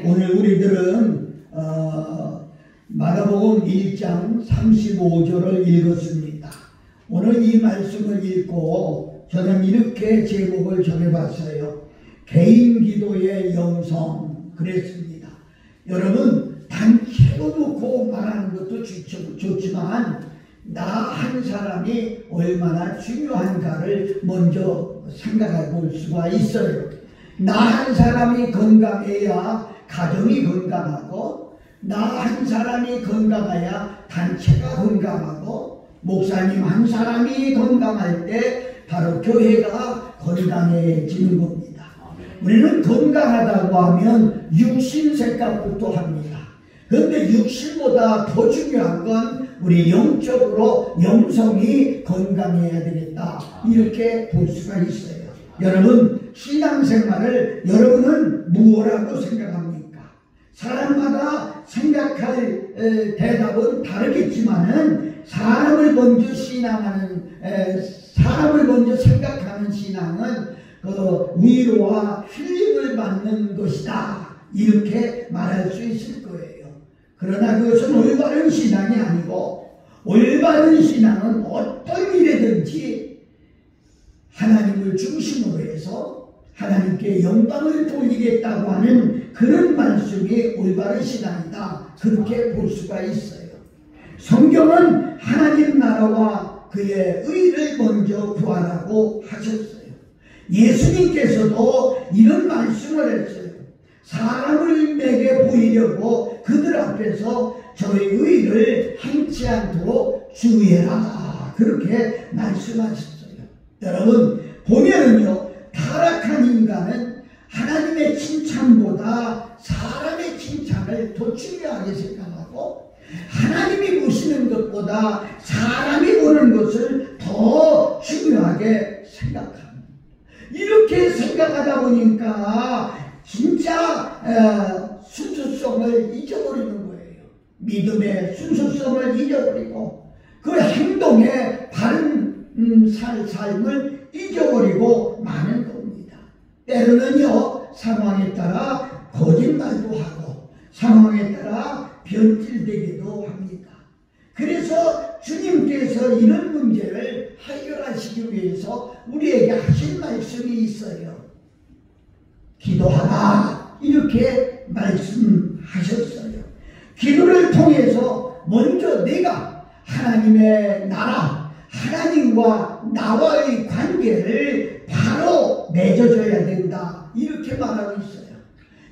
오늘 우리들은 마가복음 1장 35절을 읽었습니다. 오늘 이 말씀을 읽고 저는 이렇게 제목을 정해봤어요. 개인 기도의 영성. 그랬습니다. 여러분, 단체로 놓고 말하는 것도 좋지만 나 한 사람이 얼마나 중요한가를 먼저 생각해 볼 수가 있어요. 나 한 사람이 건강해야 가정이 건강하고, 나 한 사람이 건강해야 단체가 건강하고, 목사님 한 사람이 건강할 때 바로 교회가 건강해지는 겁니다. 우리는 건강하다고 하면 육신 생각부터 합니다. 그런데 육신보다 더 중요한 건 우리 영적으로 영성이 건강해야 되겠다, 이렇게 볼 수가 있어요. 여러분, 신앙생활을 여러분은 무엇이라고 생각합니까? 사람마다 생각할 대답은 다르겠지만은 사람을 먼저 생각하는 신앙은 위로와 힐링을 받는 것이다, 이렇게 말할 수 있을 거예요. 그러나 그것은 올바른 신앙이 아니고, 올바른 신앙은 어떤 일에든지 하나님을 중심으로 해서 하나님께 영광을 돌리겠다고 하는 그런 말씀이 올바른 신앙이다, 그렇게 볼 수가 있어요. 성경은 하나님 나라와 그의 의를 먼저 구하라고 하셨어요. 예수님께서도 이런 말씀을 했어요. 사람을 내게 보이려고 그들 앞에서 저의 의를 행치 않도록 주의해라, 그렇게 말씀하셨어요. 여러분, 보면은요, 타락한 인간은 하나님의 칭찬보다 사람의 칭찬을 더 중요하게 생각하고, 하나님이 보시는 것보다 사람이 보는 것을 더 중요하게 생각합니다. 이렇게 생각하다 보니까 진짜 순수성을 잊어버리는 거예요. 믿음의 순수성을 잊어버리고 그 행동의 바른 삶을 잊어버리고 마는 겁니다. 때로는요, 상황에 따라 거짓말도 하고 상황에 따라 변질되기도 합니다. 그래서 주님께서 이런 문제를 해결하시기 위해서 우리에게 하신 말씀이 있어요. 기도하라, 이렇게 말씀하셨어요. 기도를 통해서 먼저 내가 하나님의 나라, 하나님과 나와의 관계를 바로 맺어줘야 된다, 이렇게 말하고 있어요.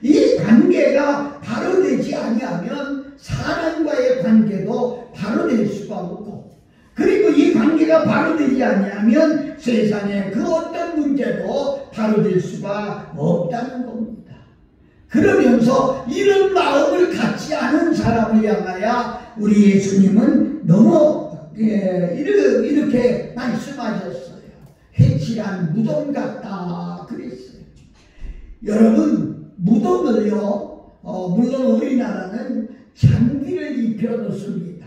이 관계가 바로 되지 아니하면 사람과의 관계도 바로 될 수가 없고, 그리고 이 관계가 바로 되지 아니하면 세상의 그 어떤 문제도 바로 될 수가 없다는 겁니다. 그러면서 이런 마음을 갖지 않은 사람을 향하여 우리 예수님은 너무 이렇게 말씀하셨어요. 해칠한 무덤 같다, 그랬어요. 여러분, 무덤을요, 물론 우리나라는 잔디를 입혀 놓습니다.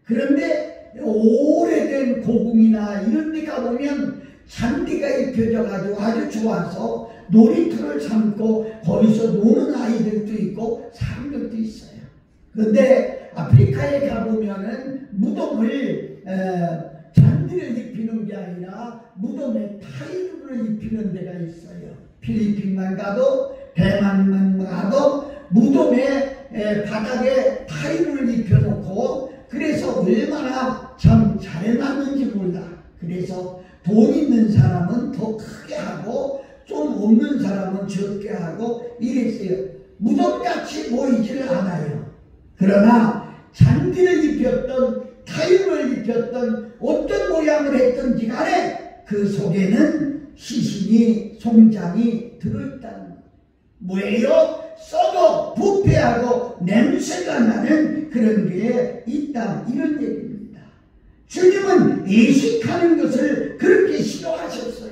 그런데 오래된 고궁이나 이런 데 가보면 잔디가 입혀져 가지고 아주 좋아서 놀이터를 삼고 거기서 노는 아이들도 있고 사람들도 있어요. 그런데 아프리카에 가보면은 무덤을 잔디를 입히는 게 아니라 무덤에 타일을 입히는 데가 있어요. 필리핀만 가도 대만만 가도 무덤에 바닥에 타일을 입혀놓고, 그래서 얼마나 참 잘 맞는지 몰라. 그래서 돈 있는 사람은 더 크게 하고 좀 없는 사람은 적게 하고 이랬어요. 무덤같이 보이지를 않아요. 그러나 잔디를 입혔던 타일을 입혔던 어떤 모양을 했든지 간에 그 속에는 시신이, 송장이 들어있다는 거예요. 뭐예요? 썩어 부패하고 냄새가 나는 그런 게 있다, 이런 얘기입니다. 주님은 예식하는 것을 그렇게 싫어하셨어요.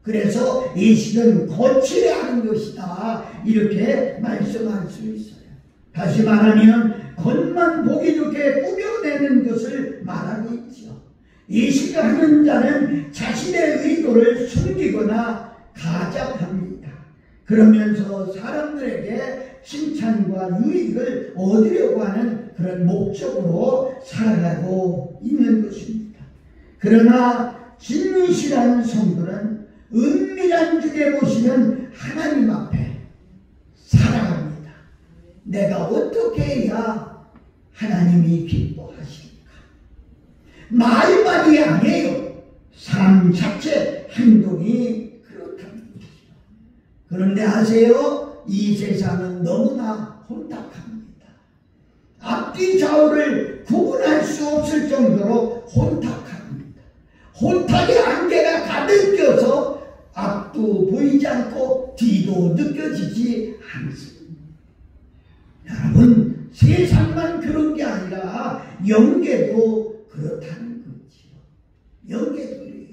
그래서 예식은 거칠어야 하는 것이다, 이렇게 말씀할 수 있어요. 다시 말하면 겉만 보기 좋게 꾸며내는 것을 말하고 있죠. 예식을 하는 자는 자신의 의도를 숨기거나 가장합니다. 그러면서 사람들에게 칭찬과 유익을 얻으려고 하는 그런 목적으로 살아가고 있는 것입니다. 그러나 진실한 성도는 은밀한 중에 보시는 하나님 앞에 살아갑니다. 내가 어떻게 해야 하나님이 기뻐하실까? 말만이 아니에요. 삶 자체 행동이 그렇다는 것이죠. 그런데 아세요? 이 세상은 너무나 혼탁합니다. 앞뒤 좌우를 구분할 수 없을 정도로 혼탁합니다. 혼탁의 안개가 가득 껴서 앞도 보이지 않고 뒤도 느껴지지 않습니다. 여러분, 세상만 그런 게 아니라 영계도 그렇다는 거지요. 영계도 그래요.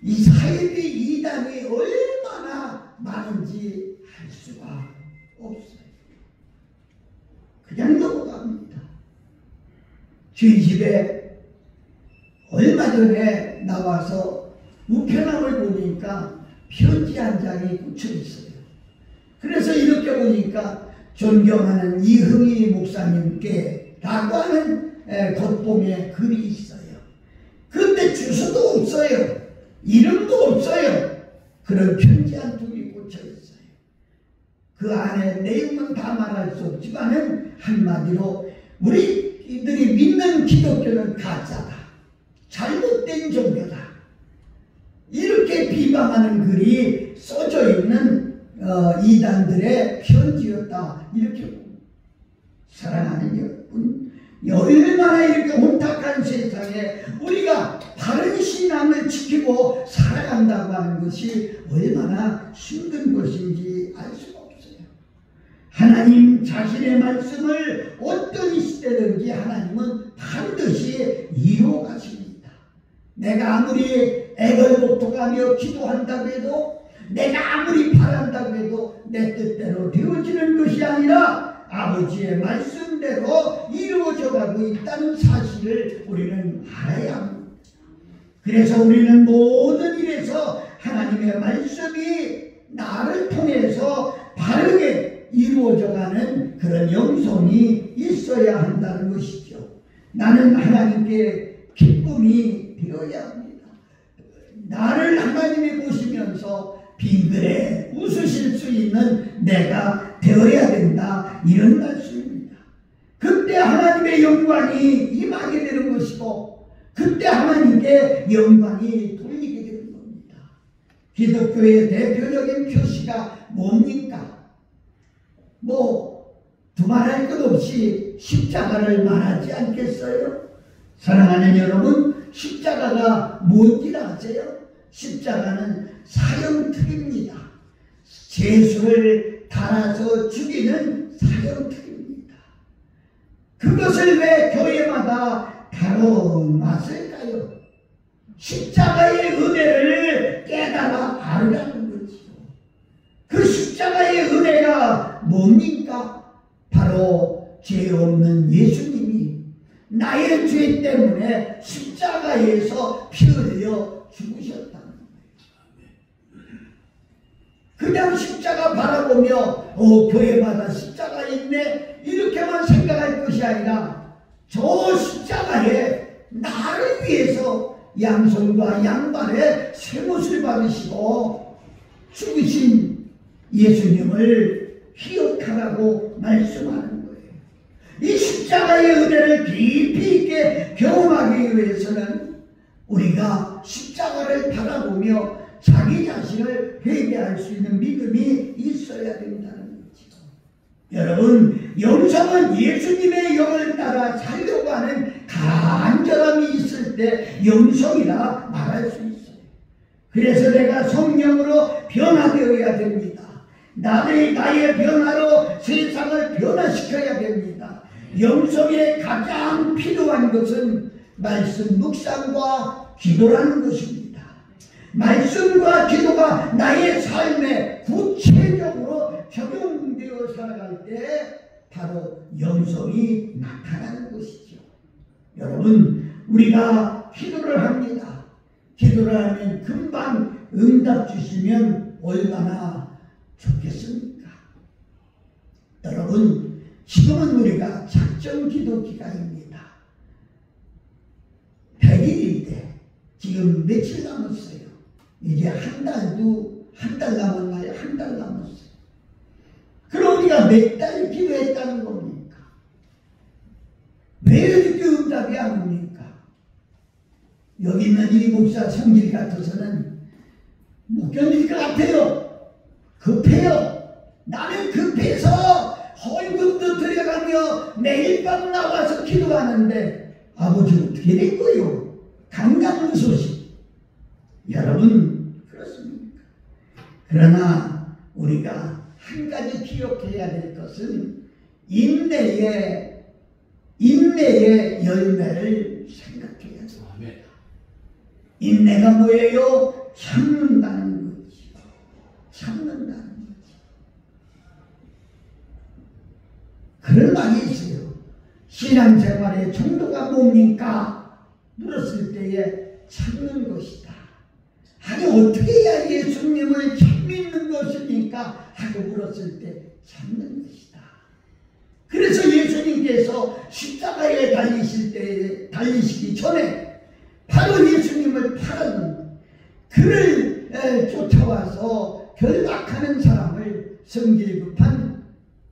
이 사이비 이단이 얼마나 많은지 할 수가 없어요. 그냥 넘어갑니다. 저희 집에 얼마 전에 나와서 우편함을 보니까 편지 한 장이 꽂혀 있어요. 그래서 이렇게 보니까 존경하는 이흥희 목사님께 라고 하는 겉봉에 글이 있어요. 그런데 주소도 없어요. 이름도 없어요. 그런 편지 한 통이 꽂혀 있어요. 그 안에 내용은 다 말할 수 없지만은 한마디로 우리들이 믿는 기독교는 가짜다. 잘못된 종교다. 이렇게 비방하는 글이 써져 있는 이단들의 편지였다. 이렇게 봅니다. 사랑하는 여러분, 얼마나 이렇게 혼탁한 세상에 우리가 바른 신앙을 지키고 살아간다고 하는 것이 얼마나 힘든 것인지 알 수가 없어요. 하나님 자신의 말씀을 어떤 시대든지 하나님은 반드시 이루어 가십니다. 내가 아무리 애걸복통하며 기도한다고 해도, 내가 아무리 바란다고 해도 내 뜻대로 되어지는 것이 아니라 아버지의 말씀대로 이루어져 가고 있다는 사실을 우리는 알아야 합니다. 그래서 우리는 모든 일에서 하나님의 말씀이 나를 통해서 바르게 이루어져 가는 그런 영성이 있어야 한다는 것이죠. 나는 하나님께 기쁨이 되어야 합니다. 나를 하나님이 보시면서 빙그레 웃으실 수 있는 내가 되어야 된다, 이런 말씀입니다. 그때 하나님의 영광이 임하게 되는 것이고, 그때 하나님께 영광이 돌리게 되는 겁니다. 기독교의 대표적인 표시가 뭡니까? 두말할 것 없이 십자가를 말하지 않겠어요? 사랑하는 여러분, 십자가가 뭔지 아세요? 십자가는 사형틀입니다. 예수를 달아서 죽이는 사형틀입니다. 그것을 왜 교회마다 다뤄놨을까요? 십자가의 은혜를 깨달아 알으라는 거지요. 그 십자가의 은혜가 뭡니까? 바로 죄 없는 예수님이 나의 죄 때문에 십자가에서 피 흘려 죽으셨다는 거예요. 그냥 십자가 바라보며 교회마다 십자가 있네 이렇게만 생각할 것이 아니라, 저 십자가에 나를 위해서 양손과 양발에 쇠못을 박으시고 죽으신 예수님을 기억하라고 말씀하는 거예요. 이 십자가의 은혜를 깊이 있게 경험하기 위해서는 우리가 십자가를 바라보며 자기 자신을 회개할 수 있는 믿음이 있어야 된다는 거죠. 여러분, 영성은 예수님의 영을 따라 살려고 하는 간절함이 있을 때 영성이라 말할 수 있어요. 그래서 내가 성령으로 변화되어야 됩니다. 나의 변화로 세상을 변화시켜야 됩니다. 영성에 가장 필요한 것은 말씀 묵상과 기도라는 것입니다. 말씀과 기도가 나의 삶에 구체적으로 적용되어 살아갈 때 바로 영성이 나타나는 것이죠. 여러분, 우리가 기도를 합니다. 기도를 하면 금방 응답 주시면 얼마나 좋겠습니까? 여러분, 지금은 우리가 작정 기도 기간입니다. 100일인데 지금 며칠 남았어요? 이제 한 달 남았나요? 한 달 남았어요. 그럼 우리가 몇 달 기도했다는 겁니까? 왜 이렇게 응답이 안 옵니까? 여기 있는 이 목사 성질 같아서는 못 견딜 것 같아요. 급해요. 나는 급해서 헌금도 들여가며 매일 밤 나와서 기도하는데 아버지 어떻게 된 거요? 강간무소식. 여러분 그렇습니까? 그러나 우리가 한 가지 기억해야 될 것은 인내의 열매를 생각해야 합니다. 인내가 뭐예요? 참는다는 거지. 참는다는 거지. 그런 말이 있어요. 신앙생활의 정도가 뭡니까? 물었을 때에 참는 것이다. 아니 어떻게 해야 예수님을 참 믿는 것입니까? 하고 물었을 때 참는 것이다. 그래서 예수님께서 십자가에 달리시기 전에 바로 예수님을 팔은 그를 쫓아와서 결박하는 사람을 성질급한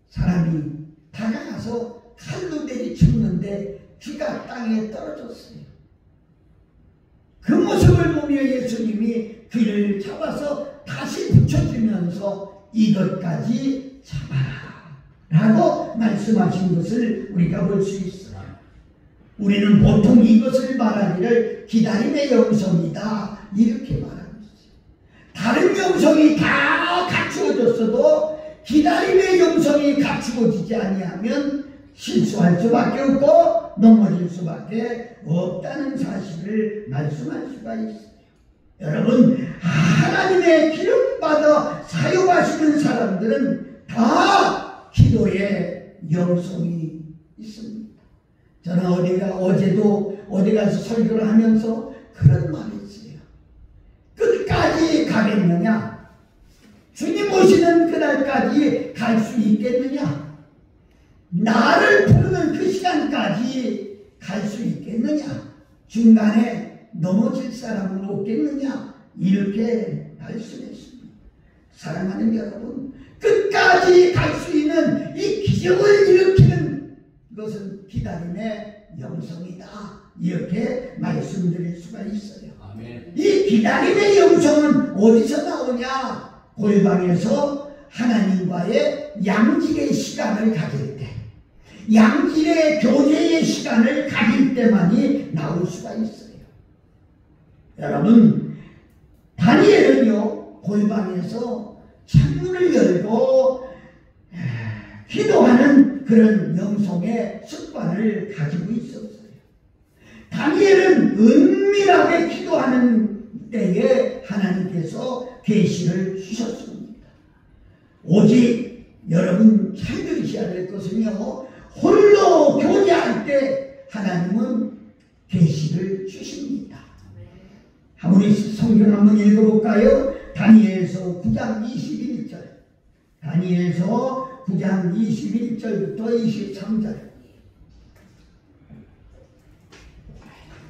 사람이 다가가서 칼로 내리쳤는데 귀가 땅에 떨어졌어요. 그 모습을 보며 예수님이 귀를 잡아서 다시 붙여주면서 이것까지 참아라 라고 말씀하신 것을 우리가 볼 수 있어요. 우리는 보통 이것을 말하기를 기다림의 영성이다 이렇게 말하고 있어요. 다른 영성이 다 갖추어졌어도 기다림의 영성이 갖추어지지 아니하면 실수할 수밖에 없고 넘어질 수밖에 없다는 사실을 말씀할 수가 있어요. 여러분, 하나님의 기름받아 사용하시는 사람들은 다 기도의 영성이 있습니다. 저는 어제도 어디 가서 설교를 하면서 그런 말이 있어요. 끝까지 가겠느냐? 주님 오시는 그날까지 갈 수 있겠느냐? 나를 부르는 그 시간까지 갈 수 있겠느냐? 중간에 넘어질 사람은 없겠느냐? 이렇게 말씀했습니다. 사랑하는 여러분, 끝까지 갈 수 있는 이 기적을 일으키는 것은 기다림의 영성이다. 이렇게 말씀드릴 수가 있어요. 아멘. 이 기다림의 영성은 어디서 나오냐? 골방에서 하나님과의 양질의 시간을 가질 때, 양질의 교제의 시간을 가질 때만이 나올 수가 있어요. 여러분, 다니엘은요 골방에서 창문을 열고 기도하는 그런 영성의 습관을 가지고 있었어요. 다니엘은 은밀하게 기도하는 때에 하나님께서 계시를 주셨습니다. 오직 여러분 잘 들으셔야 될 것은요, 홀로 교제할 때 하나님은 계시를 주십니다. 우리 성경 한번 읽어볼까요? 다니엘서 9장 21절. 다니엘서 9장 21절부터 23절.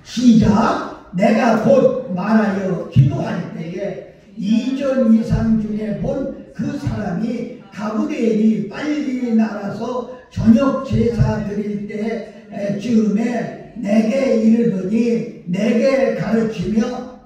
시작. 내가 곧 말하여 기도할 때에 이전 이상 중에 본 그 사람이 가브리엘이 빨리 날아서 저녁 제사 드릴 때 즈음에 내게 이르더니 내게 가르치며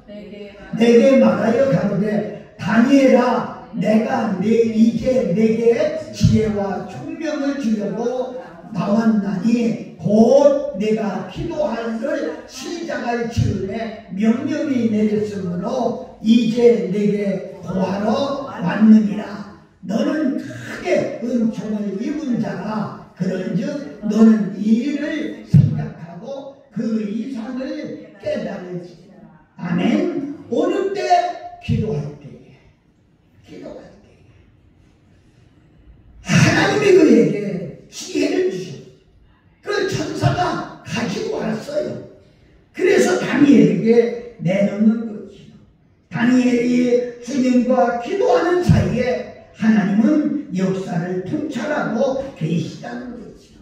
내게 말하여 가로되 다니엘아, 내가 이제 내게 지혜와 총명을 주려고 나왔나니 곧 내가 기도하기를 시작할 즈음에 명령이 내렸으므로 이제 내게 고하러 왔느니라. 너는 크게 은총을 입은 자라. 그런즉 너는 이 일을 생각하고 그 이상을 깨달을지라. 아멘. 어느 때? 기도할 때에. 기도할 때에 하나님이 그에게 지혜를 주셨어요. 그 천사가 가지고 왔어요. 그래서 다니엘에게 내놓는 거지요. 다니엘이 주님과 기도하는 사이에 하나님 역사를 통찰하고 계시다는 거죠.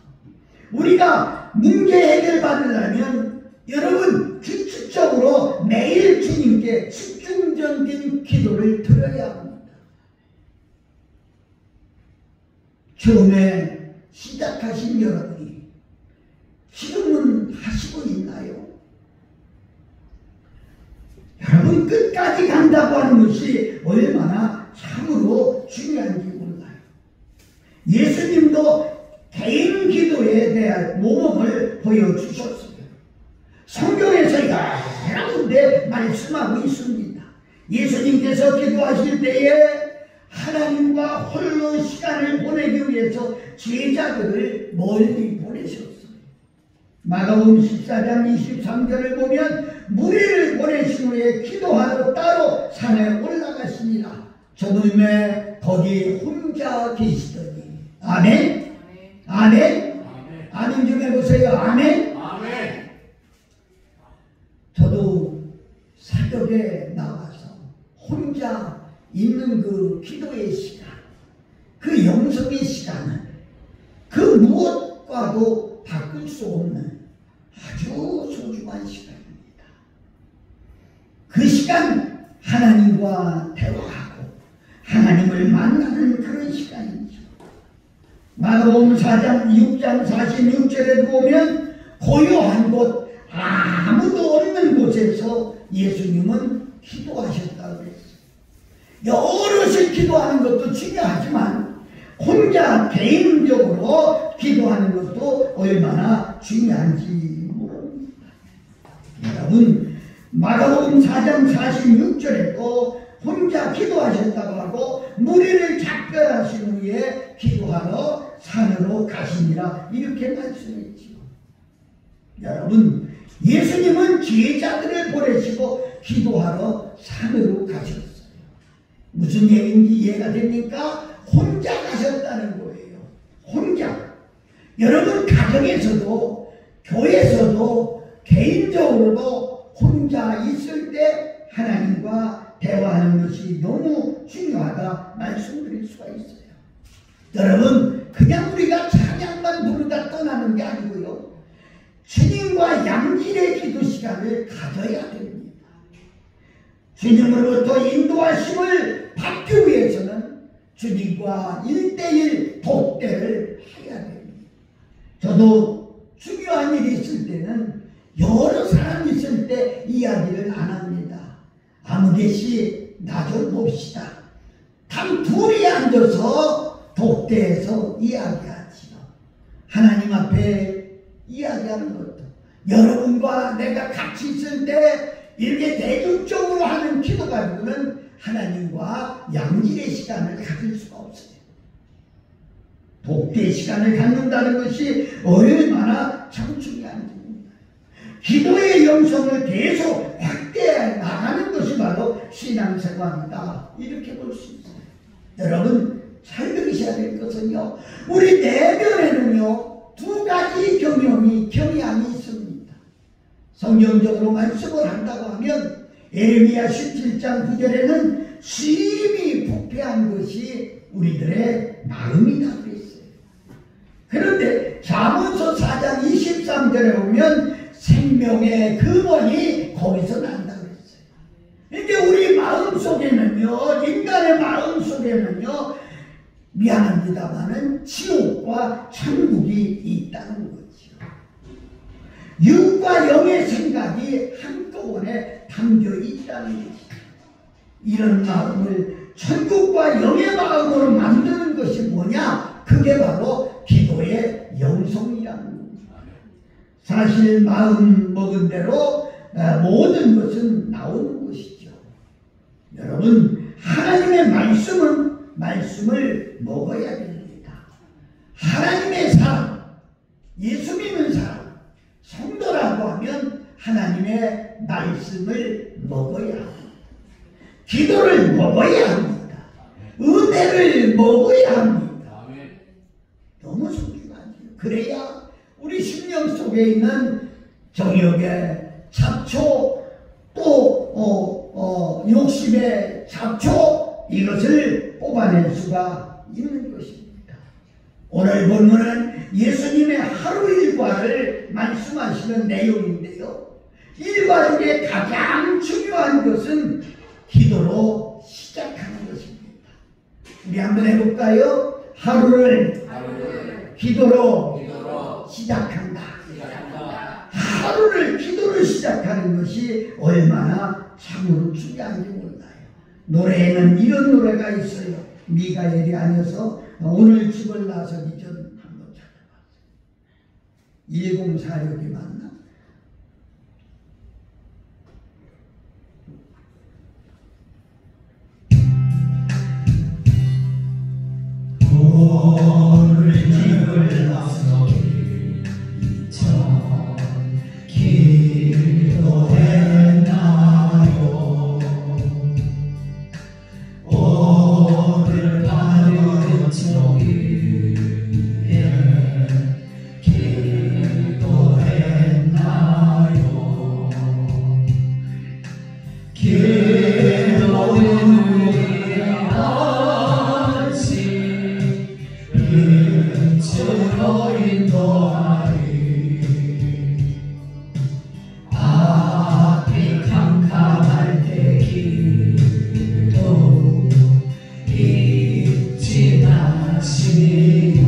우리가 문제 해결 받으려면 여러분 규칙적으로 매일 주님께 집중적인 기도를 드려야 합니다. 처음에 시작하신 여러분이 지금은 하시고 있나요? 여러분 끝까지 간다고 하는 것이 얼마나 참으로 중요한지 몰라요. 예수님도 개인 기도에 대한 모범을 보여주셨어요. 성경에서 여러 군데 말씀하고 있습니다. 예수님께서 기도하실 때에 하나님과 홀로 시간을 보내기 위해서 제자들을 멀리 보내셨어요. 마가복음 14장 23절을 보면 무리를 보내신 후에 기도하러 따로 산에 올라가시니라. 저놈의 거기 혼자 계시더니. 아멘? 아멘? 아멘 좀 해보세요. 아멘? 아멘. 저도 사역에 나가서 혼자 있는 그 기도의 시간, 그 영성의 시간은 그 무엇과도 바꿀 수 없는 아주 소중한 시간입니다. 그 시간 하나님과 대화하고 하나님을 만나는 그런 시간이죠. 마가복음 4장 6장 46절에 보면 고요한 곳, 아무도 없는 곳에서 예수님은 기도하셨다고 그랬어요. 여럿이 기도하는 것도 중요하지만 혼자 개인적으로 기도하는 것도 얼마나 중요한지 모릅니다. 여러분 마가복음 4장 46절에 또 혼자 기도하셨다고 하고 무리를 작별하신 후에 기도하러 산으로 가시니라 이렇게 말씀했지요. 여러분 예수님은 제자들을 보내시고 기도하러 산으로 가셨어요. 무슨 얘기인지 이해가 됩니까? 혼자 가셨다는 거예요. 혼자. 여러분 가정에서도 교회에서도 개인적으로도 혼자 있을 때 하나님과 대화하는 것이 너무 중요하다 말씀드릴 수가 있어요. 여러분 그냥 우리가 찬양만 부르다 떠나는 게 아니고요. 주님과 양질의 기도 시간을 가져야 됩니다. 주님으로부터 인도하심을 받기 위해서는 주님과 1:1 독대를 해야 됩니다. 저도 중요한 일이 있을 때는 여러 사람이 있을 때 이야기를 안 합니다. 아무개시 나 좀 봅시다. 단 둘이 앉아서 독대에서 이야기하지요. 하나님 앞에 이야기하는 것도 여러분과 내가 같이 있을 때 이렇게 대중적으로 하는 기도 가지고는 하나님과 양질의 시간을 가질 수가 없어요. 독대 시간을 갖는다는 것이 얼마나 참 중요한지 몰라요. 기도의 영성을 계속 확대해 나가는 것이 바로 신앙생활이다. 이렇게 볼 수 있어요. 여러분 잘 들으셔야 될 것은요. 우리 내면에는요. 두 가지 경향이 있습니다. 성경적으로 말씀을 한다고 하면 에레미야 17장 9절에는 심히 부패한 것이 우리들의 마음이다 그랬어요. 그런데 잠언서 4장 23절에 보면 생명의 근원이 거기서 난다 그랬어요. 그러니까 우리 마음 속에는요, 인간의 마음 속에는요, 미안합니다만은 지옥과 천국이 있다는 거죠. 육과 영의 생각이 한꺼번에 담겨 있다는 거죠. 이런 마음을 천국과 영의 마음으로 만드는 것이 뭐냐? 그게 바로 기도의 영성이라는 겁니다. 사실 마음 먹은 대로 모든 것은 나오는 것이죠. 여러분 하나님의 말씀을 먹어야 됩니다. 하나님의 사람, 예수 믿는 사람, 성도라고 하면 하나님의 말씀을 먹어야 합니다. 기도를 먹어야 합니다. 은혜를 먹어야 합니다. 너무 소중하죠. 그래야 우리 심령 속에 있는 정욕의 잡초 또 욕심의 잡초 이것을 뽑아낼 수가 있는 것입니다. 오늘 본문은 예수님의 하루 일과를 말씀하시는 내용인데요. 일과 중에 가장 중요한 것은 기도로 시작하는 것입니다. 우리 한번 해볼까요? 하루를 기도로 시작한다. 하루를 기도로 시작하는 것이 얼마나 참으로 중요한지 몰라요. 노래에는 이런 노래가 있어요. 미가엘이 아니어서 오늘 집을 나서기 전 한번 찾아봤어요. 1046이 맞나? 오늘 집을 나서기 전 기도했나요? 오늘 가는 저기에 기도했나요? 기도는 우리의 안식 빛으로 인도하리. 앞이 캄캄할 때 기도 잊지 마시오.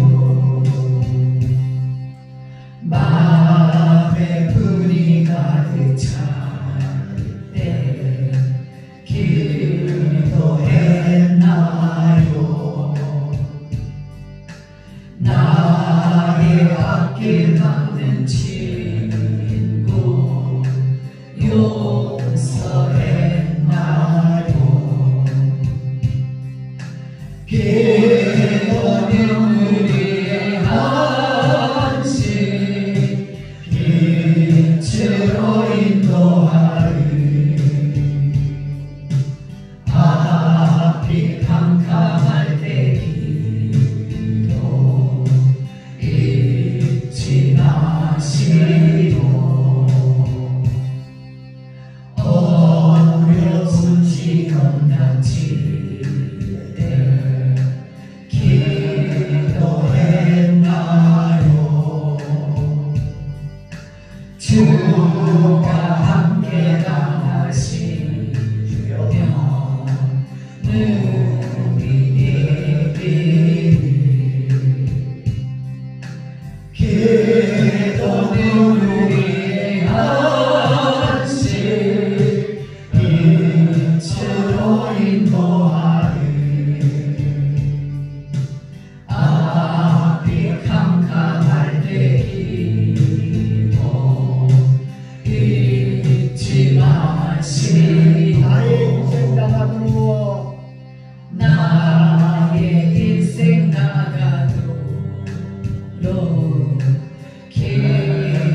마음에 분이 가득 찰 때 기도했나요? 나의 앞길 막는 친구 용서했나요? 기도는 우리의 안식 빛으로 인도하리. 앞이 캄캄할 때 기도 잊지 마시고. 어려운 시험 당칠 때 기도했나요? 주가 함께 당하시려면 능히 이기리. 기도는 우리의 안식 빛으로 인도하리. 앞이 캄캄할 때 기도 잊지 마시오. 나의 인생 나가도록 기도하리라.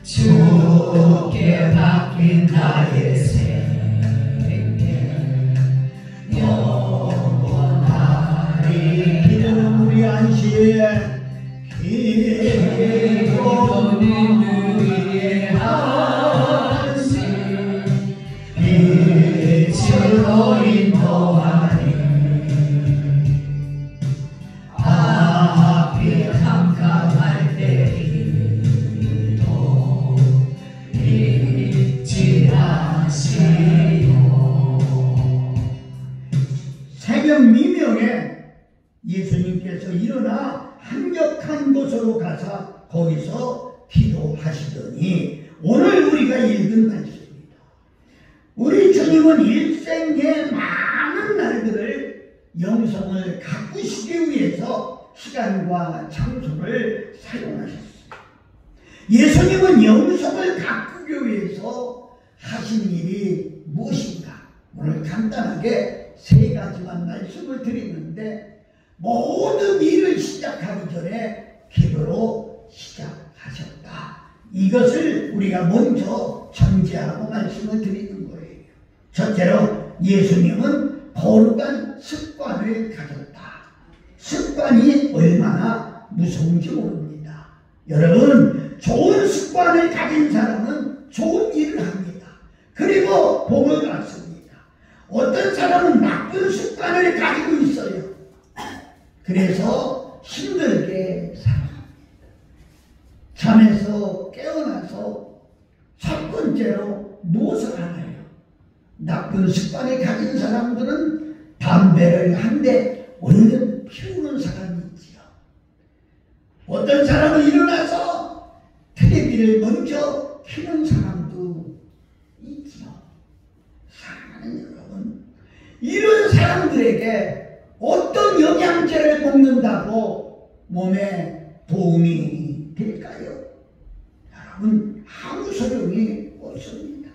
주께 맡긴 나의 생애 영원하리. 기도는 우리 안식 기도는 우리의 안식 빛으로 인도하리. 앞이 캄캄할 때 기도 잊지 마시오. 새벽 미명에 예수님께서 일어나 한적한 곳으로 가서 거기서 기도하시더니 오늘 우리가 읽은 말씀입니다. 우리 주님은 일생의 많은 날들을 영성을 가꾸시기 위해서 시간과 장소를 사용하셨어요. 예수님은 영성을 가꾸기 위해서 하신 일이 무엇인가? 오늘 간단하게 세 가지만 말씀을 드리는데, 모든 일을 시작하기 전에 기도로 시작하셨다. 이것을 우리가 먼저 전제하고 말씀을 드리는 거예요. 첫째로 예수님은 거룩한 습관을 가졌다. 습관이 얼마나 무서운지 모릅니다. 여러분, 좋은 습관을 가진 사람은 좋은 일을 합니다. 그리고 복을 받습니다. 어떤 사람은 나쁜 습관을 가지고 있어요. 그래서 힘들게 살아갑니다. 잠에서 깨어나서 첫 번째로 무엇을 하나요? 나쁜 습관을 가진 사람들은 담배를 한 대 얼른 피우는 사람이 있지요. 어떤 사람은 일어나서 텔레비를 먼저 켜는 사람도 있지요. 사랑하는 여러분, 이런 사람들에게 어떤 영양제를 먹는다고 몸에 도움이 될까요? 여러분, 아무 소용이 없습니다.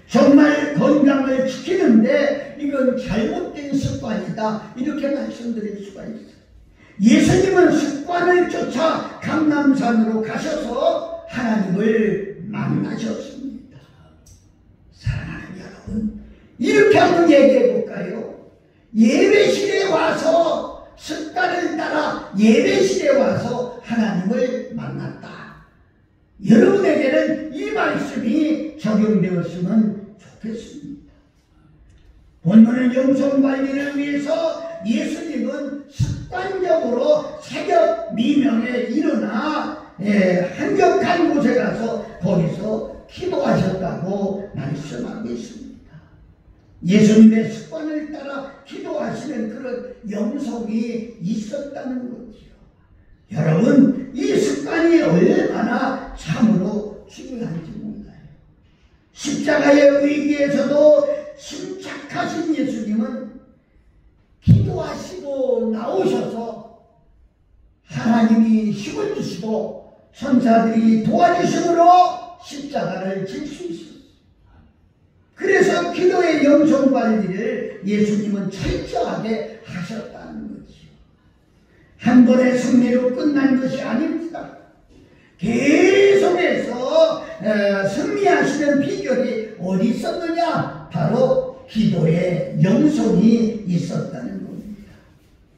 정말 건강을 지키는데 이건 잘못된 습관이다, 이렇게 말씀드릴 수가 있어요. 예수님은 습관을 쫓아 감람산으로 가셔서 하나님을 만나셨습니다. 사랑하는 여러분, 이렇게 한번 얘기해 볼까요? 예배실에 와서 습관을 따라 예배실에 와서 하나님을 만났다. 여러분에게는 이 말씀이 적용되었으면 좋겠습니다. 본문은 영성관리를 위해서 예수님은 습관적으로 새벽 미명에 일어나 한적한 곳에 가서 거기서 기도하셨다고 말씀하고 있습니다. 예수님의 습관을 따라 기도하시는 그런 영성이 있었다는 거죠. 여러분, 이 습관이 얼마나 참으로 중요한지 몰라요. 십자가의 위기에서도 침착하신 예수님은 기도하시고 나오셔서 하나님이 힘을 주시고 천사들이 도와주심으로 십자가를 질 수 있었어요. 그래서 기도의 영성관리를 예수님은 철저하게 하셨다는 거죠. 한 번의 승리로 끝난 것이 아닙니다. 계속해서 승리하시는 비결이 어디 있었느냐? 바로 기도의 영성이 있었다는 겁니다.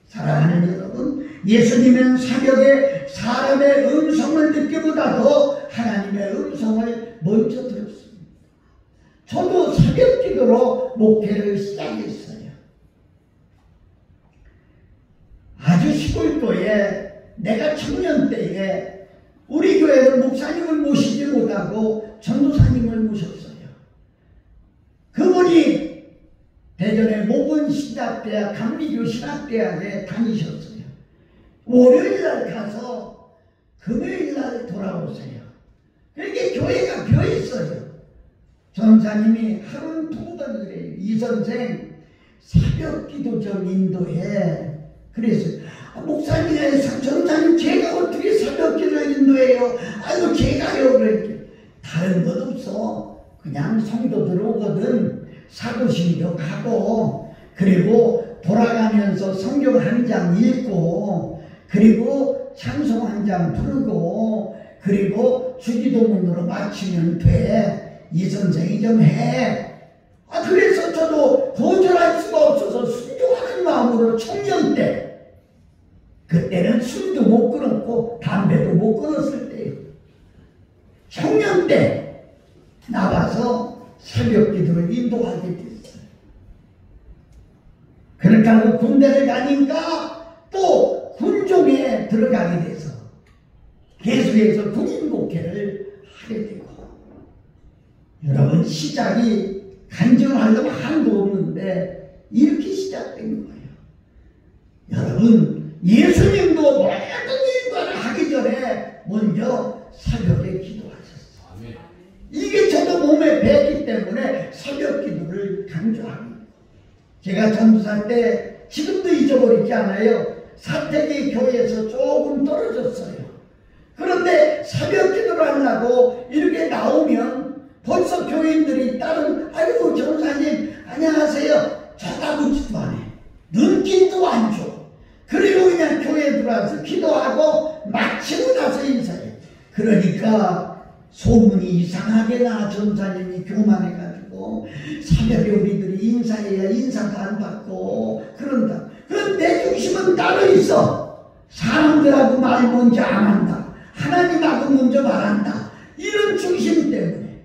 사랑하는 여러분, 예수님은 새벽에 사람의 음성을 듣기보다도 하나님의 음성을 먼저 들었습니다. 저도 새벽 기도로 목회를 시작했어요. 아주 시골교에 내가 청년 때에 우리 교회는 목사님을 모시지 못하고 전도사님을 모셨어요. 그분이 대전의 모건신학대학, 감리교 신학대학에 다니셨어요. 월요일날 가서 금요일날 돌아오세요. 그렇게 교회가 비어있어요. 전사님이 하루는 2번 그래요. 이 선생 새벽 기도 좀 인도해. 그래서 목사님, 전사님 제가 어떻게 새벽 기도를 인도해요? 아이고 제가요. 그랬죠. 다른 것 없어. 그냥 성도들 오거든. 사도신경 하고, 그리고 돌아가면서 성경 한 장 읽고, 그리고 찬송 한 장 부르고, 그리고 주기도문으로 마치면 돼. 이 선생이 좀 해. 그래서 저도 거절할 수가 없어서 순종하는 마음으로 청년 때, 그때는 술도 못 끊었고 담배도 못 끊었을 때예요. 청년 때 나와서 새벽 기도를 인도하게 됐어요. 그러니까 군대를 가니까 또 군종에 들어가게 돼서 계속해서 군인 목회를 하게 되고, 여러분, 시작이 간증하려고 한도 없는데 이렇게 시작된 거예요. 여러분, 예수님도 모든 일과를 하기 전에 먼저 새벽에 기도하셨어요. 이게 저도 몸에 배웠기 때문에 새벽 기도를 강조합니다. 제가 전도사 때 지금도 잊어버리지 않아요. 사택이 교회에서 조금 떨어졌어요. 그런데 새벽 기도를 하려고 이렇게 나오면 벌써 교인들이 다른, 아이고 전사님 안녕하세요 쳐다보지도 않아. 눈길도 안 줘. 그리고 그냥 교회에 들어와서 기도하고 마치고 나서 인사해. 그러니까 소문이 이상하게 나. 전사님이 교만해가지고 새벽에 우리들이 인사해야 인사도 안 받고 그런다. 그럼 내 중심은 따로 있어. 사람들하고 말 먼저 안 한다. 하나님하고 먼저 말한다. 이런 중심 때문에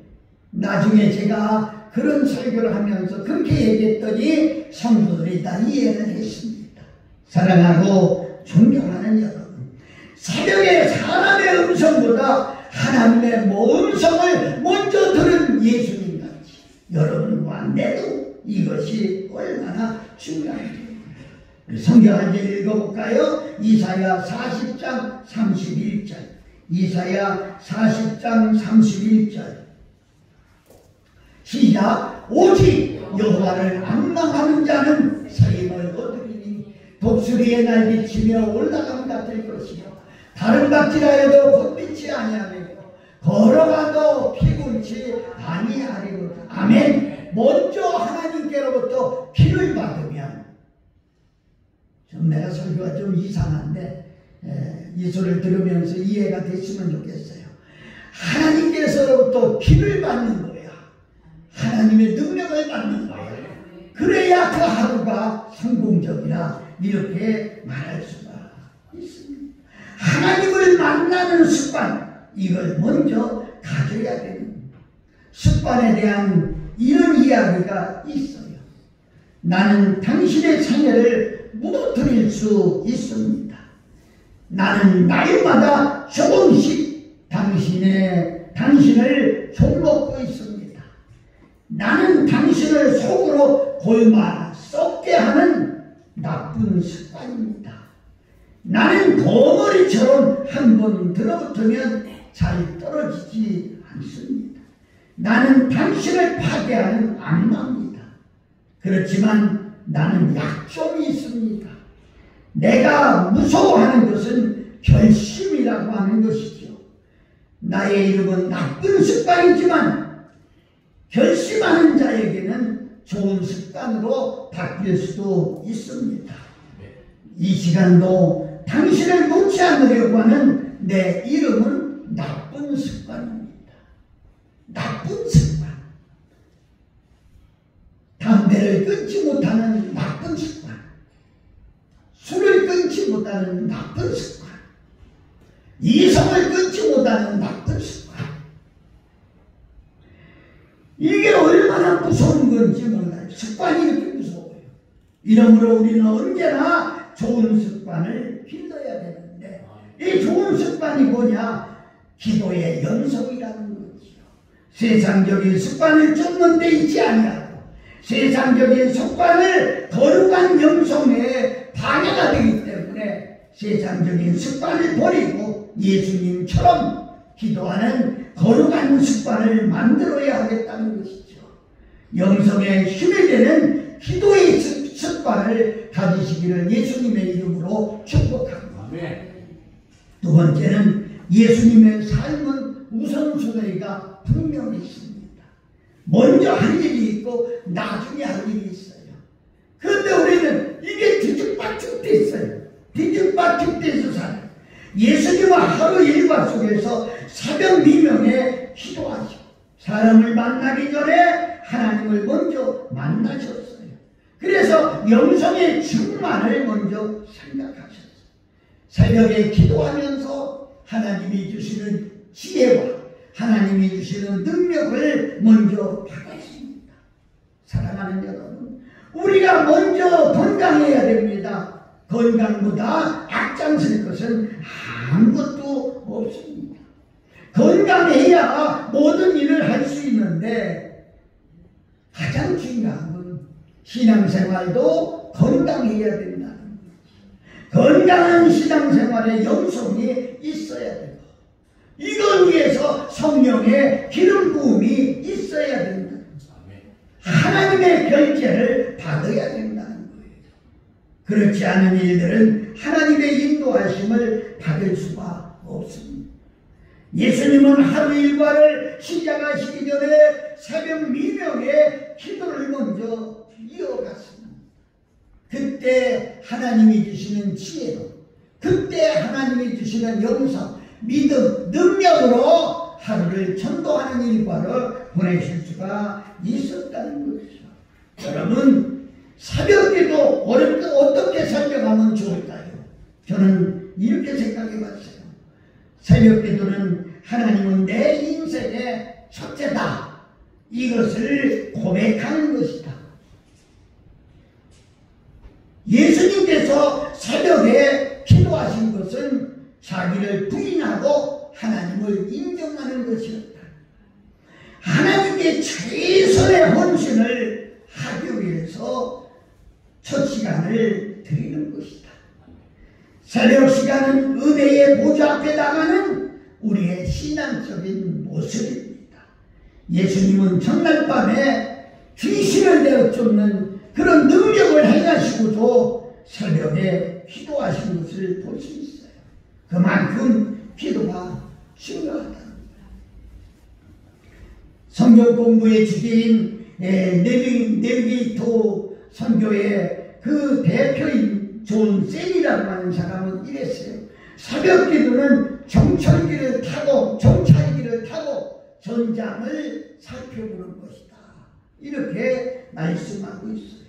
나중에 제가 그런 설교를 하면서 그렇게 얘기했더니 성도들이 다 이해를 했습니다. 사랑하고 존경하는 여러분, 새벽에 사람의 음성보다 하나님의 음성을 먼저 들은 예수님같이 여러분과 내도 이것이 얼마나 중요한지 성경 한 절 읽어볼까요? 이사야 40장 31절. 이사야 40장 31절. 시작. 오직 여호와를 앙망하는 자는 살림을 얻으리니 독수리의 날개치며 올라감 같을 것이요 다른 박질하여도 헛빛이 아니하며 걸어가도 피곤치 아니하리로다. 아멘. 먼저 하나님께로부터 피를 받으면, 좀 내가 설교가 좀 이상한데 이 소리를 들으면서 이해가 됐으면 좋겠어요. 하나님께서로부터 피를 받는 거야. 하나님의 능력을 받는 거야. 그래야 그 하루가 성공적이라 이렇게 말할 수가 있습니다. 하나님을 만나는 습관, 이걸 먼저 가져야 되는 습관에 대한 이런 이야기가 있어요. 나는 당신의 자녀를 무너뜨릴 수 있습니다. 나는 날마다 조금씩 당신을 속먹고 있습니다. 나는 당신을 속으로 골마 썩게 하는 나쁜 습관입니다. 나는 거머리처럼 한번 들어붙으면 잘 떨어지지 않습니다. 나는 당신을 파괴하는 악마입니다. 그렇지만 나는 약점이 있습니다. 내가 무서워하는 것은 결심이라고 하는 것이죠. 나의 이름은 나쁜 습관이지만 결심하는 자에게는 좋은 습관으로 바뀔 수도 있습니다. 이 시간도 당신을 놓지 않으려고 하는 내 이름은 나쁜 습관입니다. 나쁜 습관. 담배를 끊지 못하는 나쁜 습관. 술을 끊지 못하는 나쁜 습관. 이성을 끊지 못하는 나쁜 습관. 이게 얼마나 무서운 건지 몰라요. 습관이 이렇게 무서워요. 이러므로 우리는 언제나 좋은 습관을 길러야 되는데, 이 좋은 습관이 뭐냐? 기도의 연속이라는 거지요. 세상적인 습관을 쫓는 데 있지 아니하고 세상적인 습관을 거룩한 영성에 방해가 되기 때문에 세상적인 습관을 버리고 예수님처럼 기도하는 거룩한 습관을 만들어야 하겠다는 것이죠. 영성에 힘이 되는 기도의 습관을 가지시기를 예수님의 이름으로 축복합니다. 두 번째는 예수님의 삶은 우선순위가 분명히 있습니다. 먼저 할 일이 있고 나중에 할 일이 있어요. 그런데 우리는 이게 뒤죽박죽돼 있어요. 뒤죽박죽돼서 살아요. 예수님은 하루 일과 속에서 새벽 미명에 기도하시고 사람을 만나기 전에 하나님을 먼저 만나셨어요. 그래서 영성의 충만을 먼저 생각하셨어요. 새벽에 기도하면서 하나님이 주시는 지혜와 하나님이 주시는 능력을 먼저 받았습니다. 사랑하는 여러분, 우리가 먼저 건강해야 됩니다. 건강보다 앞장설 것은 아무것도 없습니다. 건강해야 모든 일을 할 수 있는데 가장 중요한 건 신앙생활도 건강해야 된다는 거죠. 건강한 신앙생활의 영성이 있어야 되고 이걸 위해서 성령의 기름 부음이 있어야 된다. 하나님의 결제를 받아야 된다는 거예요. 그렇지 않은 일들은 하나님의 인도하심을 받을 수가 없습니다. 예수님은 하루 일과를 시작하시기 전에 새벽 미명에 기도를 먼저 이어갔습니다. 그때 하나님이 주시는 지혜로, 그때 하나님이 주시는 영성, 믿음, 능력으로 하루를 전도하는 일과를 보내실 수가 있었다는 것이죠. 여러분, 새벽기도 어떻게 설명하면 좋을까요? 저는 이렇게 생각해 봤어요. 새벽기도는 하나님은 내 인생의 첫째다. 이것을 고백하는 것이다. 예수님께서 새벽에 기도하신 것은 자기를 부인하고 하나님을 인정하는 것이었다. 하나님께 최선의 헌신을 하기 위해서 첫 시간을 드리는 것이다. 새벽 시간은 은혜의 보좌 앞에 나가는 우리의 신앙적인 모습입니다. 예수님은 전날 밤에 귀신을 내어 쫓는 그런 능력을 행하시고도 새벽에 기도하신 것을 볼 수 있어요. 그만큼 기도가 중요하다. 성경 공부의 주제인 내비게이터 선교의 그 대표인 존 셀이라고 하는 사람은 이랬어요. 새벽 기도는 정찰기를 타고 전장을 살펴보는 것이다. 이렇게 말씀하고 있어요.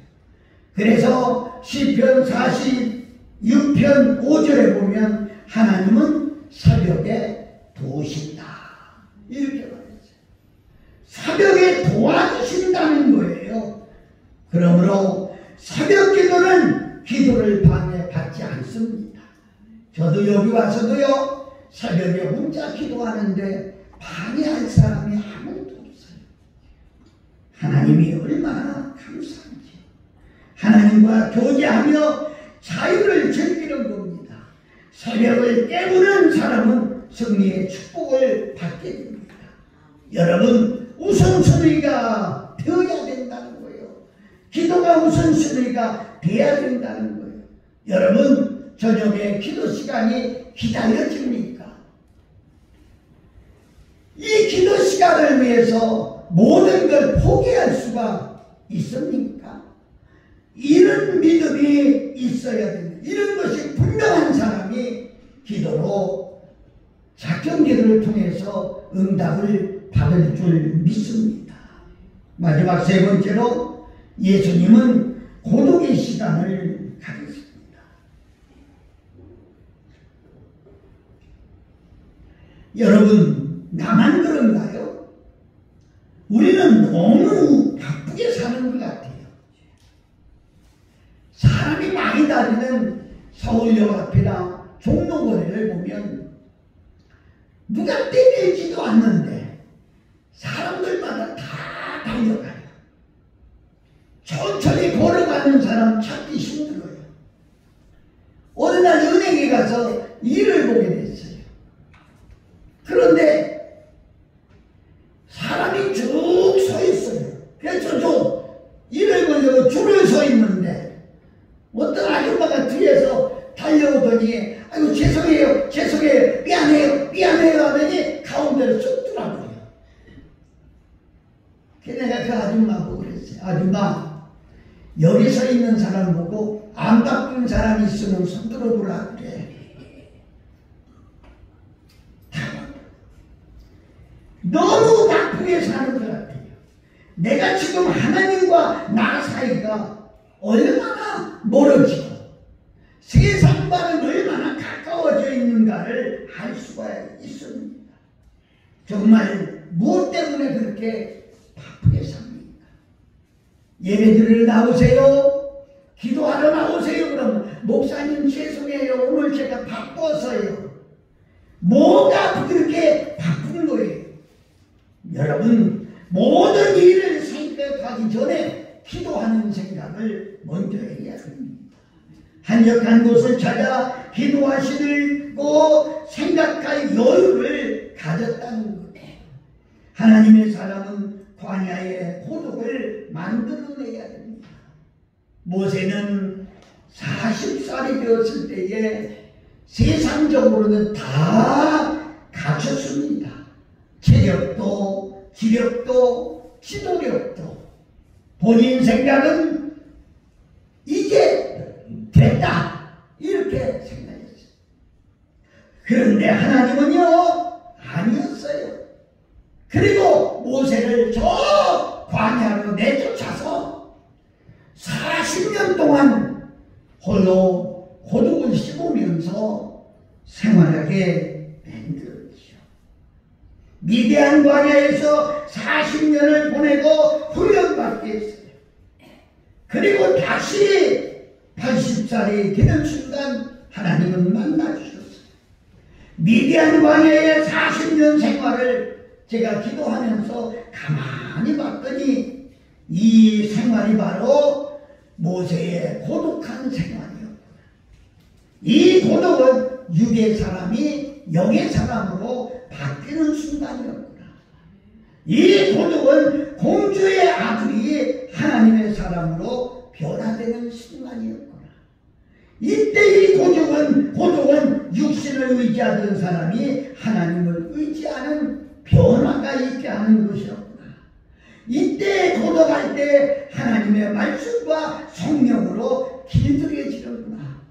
그래서 시편 46편 5절에 보면 하나님은 새벽에 도우신다. 이렇게 말했어요. 새벽에 도와주신다는 거예요. 그러므로 새벽 기도는 기도를 방해받지 않습니다. 저도 여기 와서도요, 새벽에 혼자 기도하는데 방해할 사람이 아무도 없어요. 하나님이 얼마나 감사한지. 하나님과 교제하며 자유를 즐기는 겁니다. 새벽을 깨우는 사람은 승리의 축복을 받게 됩니다. 여러분, 우선순위가 되어야 된다는 거예요. 기도가 우선순위가 돼야 된다는 거예요. 여러분, 저녁에 기도 시간이 기다려집니까? 이 기도 시간을 위해서 모든 걸 포기할 수가 있습니까? 이런 믿음이 있어야 됩니다. 이런 것이 분명한 사람이 기도로 작정기도를 통해서 응답을 받을 줄 믿습니다. 마지막 세 번째로 예수님은 고독의 시간을 가졌습니다. 여러분, 나만 그런가요? 우리는 너무 바쁘게 사는 것 같아요. 사람이 많이 다니는 서울역 앞이나 종로거리를 보면 누가 때리지도 않는데 사람들마다 다 달려가요. 천천히 걸어가는 사람 찾기 힘들어요. 어느 날 은행에 가서 일을 보게 됐어요. 그런데 사람이 쭉 서 있어요. 그래서 저 일을 보려고 줄을 서 있는데 어떤 아줌마가 뒤에서 달려오더니 아이고 죄송해요 미안해요 하더니 가운데로 쑥 들어가요. 걔네가 그 아줌마 보고 그랬어요. 아줌마, 여기 서 있는 사람 보고 안 바쁜 사람 있으면 손 들어보라 그래. 너무 바쁘게 사는 것 같아요. 내가 지금 하나님과 나 사이가 얼마나 멀어지고 세상과는 얼마나 가까워져 있는가를 알 수가 있습니다. 정말 무엇 때문에 그렇게 바쁘게 삽니까? 예배드리러 나오세요. 기도하러 나오세요. 그러면 목사님 죄송해요. 오늘 제가 바빠서요. 뭐가 그렇게 바쁜 거예요? 여러분, 모든 일을 생각하기 전에 기도하는 생각을 먼저 해야 합니다. 한적한 곳을 찾아 기도하시고 생각할 여유를 가졌다는 거예요. 하나님의 사람은 광야의 고독을 만들어내야 됩니다. 모세는 40살이 되었을 때에 세상적으로는 다 갖췄습니다. 체력도, 지력도, 지도력도. 본인 생각은 이제 됐다, 이렇게 생각했어요. 그런데 하나님은요, 아니었어요. 그리고 모세를 저 광야로 내쫓아서 40년 동안 홀로 고독을 씹으면서 생활하게 만들었죠. 미디안 광야에서 40년을 보내고 훈련받게 했어요. 그리고 다시 80살이 되는 순간 하나님은 만나주셨어요. 미디안 광야의 40년 생활을 제가 기도하면서 가만히 봤더니 이 생활이 바로 모세의 고독한 생활이었구나. 이 고독은 육의 사람이 영의 사람으로 바뀌는 순간이었구나. 이 고독은 공주의 아들이 하나님의 사람으로 변화되는 순간이었구나. 이때 이 고독은 육신을 의지하던 사람이 하나님을 의지하는 변화가 있게 하는 것이었구나. 이때 고독할 때 하나님의 말씀과 성령으로 길들여지는구나.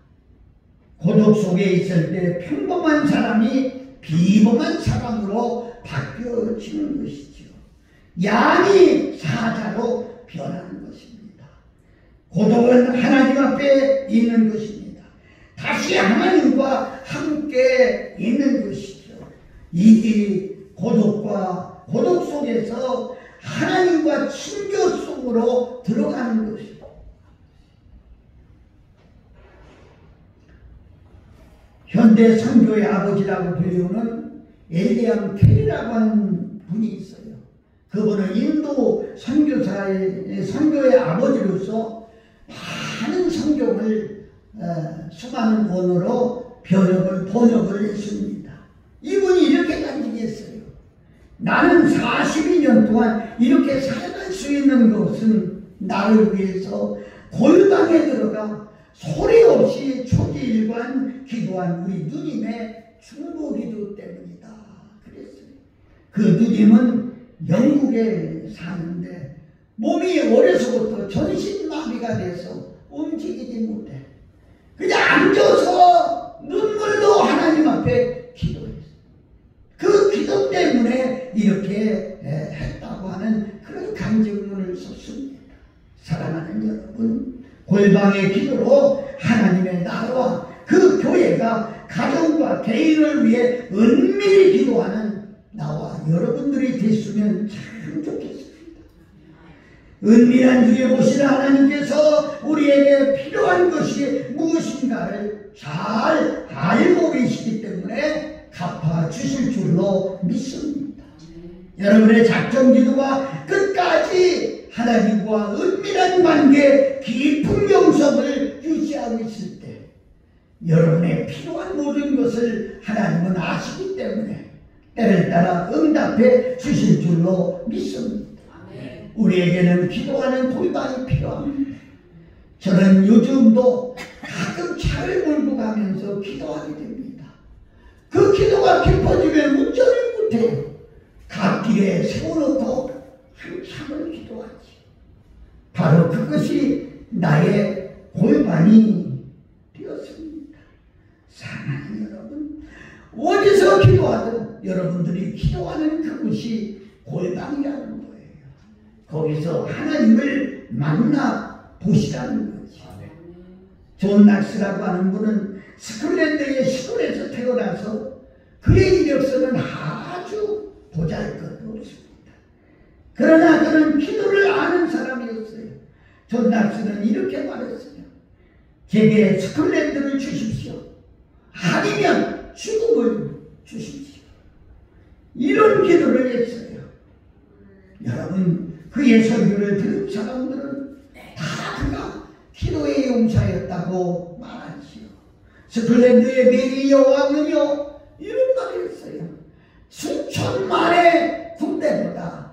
고독 속에 있을 때 평범한 사람이 비범한 사람으로 바뀌어지는 것이죠. 양이 사자로 변하는 것입니다. 고독은 하나님 앞에 있는 것입니다. 다시 하나님과 함께 있는 것이죠. 이 고독 속에서 하나님과 친교 속으로 들어가는 것이죠. 현대 선교의 아버지라고 불리우는 엘리암 캐리라고 하는 분이 있어요. 그분은 인도 선교의 아버지로서 많은 성경을 수많은 언어로 번역을 했습니다. 이분이 이렇게 간증했어요. 나는 42년 동안 이렇게 살아갈 수 있는 것은 나를 위해서 골방에 들어가 소리 없이 초지일관 기도한 우리 누님의 중보기도 때문이다. 그랬어요. 그 누님은 영국에 사는데 몸이 어려서부터 전신마비가 돼서 움직이지 못해. 그냥 앉아서 눈물로 하나님 앞에 기도했어요. 그 기도 때문에 이렇게 했다고 하는 그런 간증문을 썼습니다. 사랑하는 여러분, 골방의 기도로 하나님의 나라와 그 교회가 가정과 개인을 위해 은밀히 기도하는 나와 여러분들이 됐으면 참 좋겠습니다. 은밀한 중에 보시는 하나님께서 우리에게 필요한 것이 무엇인가를 잘 알고 계시기 때문에 갚아주실 줄로 믿습니다. 여러분의 작정 기도가 끝까지 하나님과 은밀한 관계, 깊은 영성을 유지하고 있을 때 여러분의 필요한 모든 것을 하나님은 아시기 때문에 때를 따라 응답해 주실 줄로 믿습니다. 우리에게는 기도하는 골방이 필요합니다. 저는 요즘도 가끔 차를 몰고 가면서 기도하게 됩니다. 그 기도가 깊어지면 운전을 못해요. 갓길에 세워놓고 한참을 기도하지. 바로 그것이 나의 골반이 되었습니다. 사랑하는 여러분, 어디서 기도하든 여러분들이 기도하는 그곳이 골방이라는 거예요. 거기서 하나님을 만나 보시라는 거지. 존 낙스라고 하는 분은 스콜랜드의 시골에서 태어나서 그의 이력서는 아주 보잘것없습니다. 그러나 그는 기도를 아는 사람이었어요. 존 낙스는 이렇게 말했어요. 제게 스콜랜드를 주십시오. 아니면 죽음을 주십시오. 이런 기도를 했어요. 여러분, 그의 설교를 들은 사람들은 다 그가 기도의 용사였다고 말하지요. 스콜랜드의 메리 여왕은요, 이런 말을 했어요. 수천만의 군대보다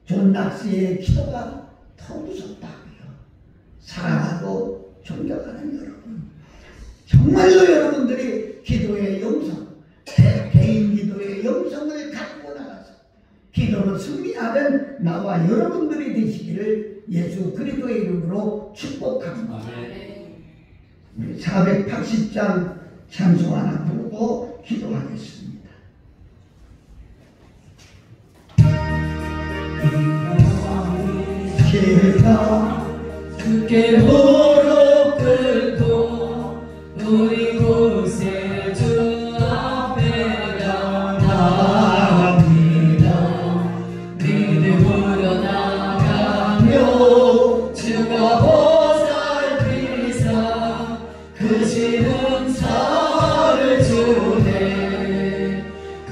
존 낙스의 기도가 더 무섭다고요. 사랑하고 존경하는 여러분, 정말로 여러분들이 기도의 영성, 개인 기도의 영성을 갖고 나가서 기도로 승리하는 나와 여러분들이 되시기를 예수 그리스도의 이름으로 축복합니다. 480장 찬송 하나 부르고 기도하겠습니다. 제가 주께 무릎 꿇고 우리 구세주 앞에 나갑니다. 드시는 살을 주네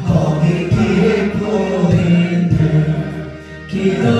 거기 기쁨 있는 기도